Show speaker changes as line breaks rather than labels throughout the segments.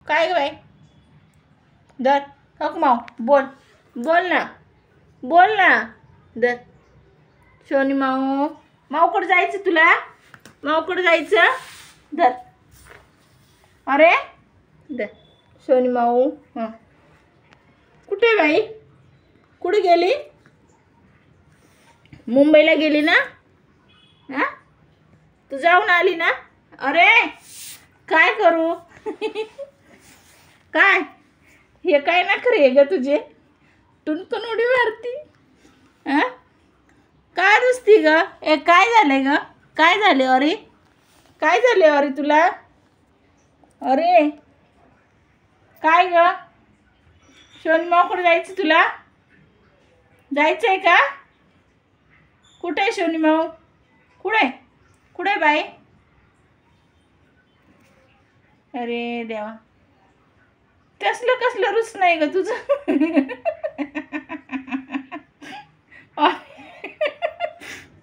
काय ग बाई धर हक माव बोल बोल ना बोल ना धर सोनी माऊ माऊकडे जायचं तुला माऊकडे जायचं धर अरे धर सोनी माऊ हां कुठे बाई कुठे गेली मुंबईला गेली ना हां तू जाऊन आली ना अरे काय करू काय हे काय ना खरे ग तुझे टुनटुन उडी मारती हां काय रुसती ग ए काय झालंय ग काय झाले अरे काय झाले अरे तुला अरे काय ग शोनीमाऊकडे जायचं तुला जायचं आहे का कुठे आहे शोनीमाऊ कुठे कुठे बाई अरे देवा कसलं रुस नाही ग तुझं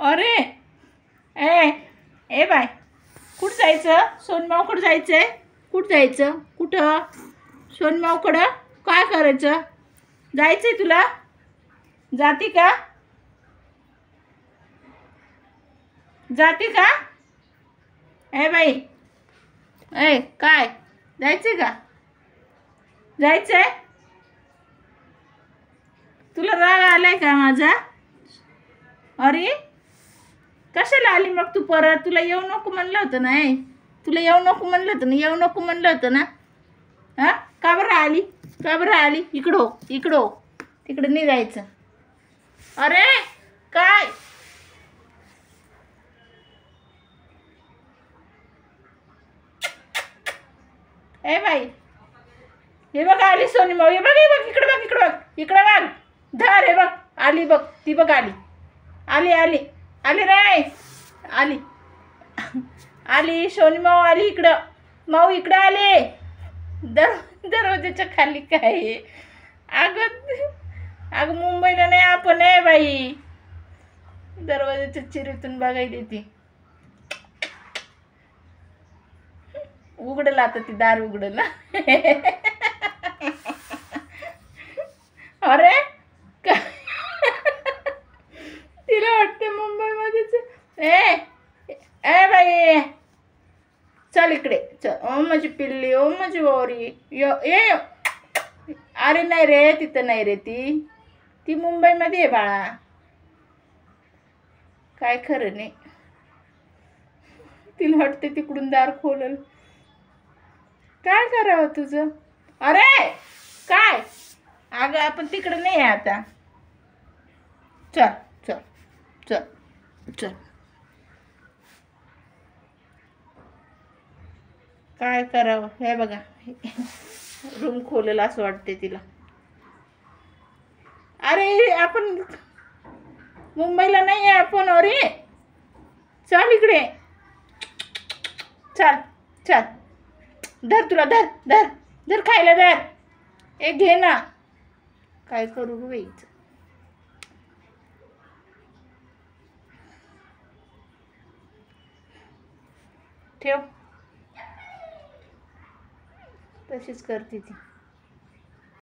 अरे ए बाय कुठं जायचं सोनमाऊकडं जायचं आहे कुठं जायचं कुठं सोनमाऊकडं काय करायचं जायचं आहे तुला जाती का जाती का ए बाई ए काय जायचं आहे का जायचं आहे तुला राग आलाय का माझा अरे कशाला आली मग तू परत तुला येऊ नको म्हणलं होतं ना तुला येऊ नको म्हणलं होतं ना येऊ नको म्हणलं होतं ना हां का बरं आली इकडं हो तिकडं नाही जायचं अरे काय ए बाई हे बघ आली सोनी माऊ हे बघ इकडं बघ धर हे बघ आली बघ ती बघ आली रे आली सोनी माऊ आली इकडं माऊ इकडं आले दरवाजाच्या खाली काय आहे अगं मुंबईला नाही आपण आहे बाई दरवाजाच्या चिरीतून बघायला ती उघडलं आता ती दार उघडलं अरे तिला वाटते मुंबईमध्येच ए बाई चल इकडे चल ओ माझी पिल्ली ओ माझी ओरी ये अरे नाही रे तिथं नाही रे ती मुंबईमध्ये आहे बाळा काय खरं नाही तिला वाटते तिकडून दार खोलल काय करावं तुझं अरे काय अगं आपण तिकडे नाही आहे आता चल काय करावं हे बघा रूम खोलेल असं वाटते तिला अरे आपण मुंबईला नाही आहे आपण अरे चल इकडे चल धर तुला धर खायला धर एक घे ना काय करू ग बाई ठेव तशीच करते ती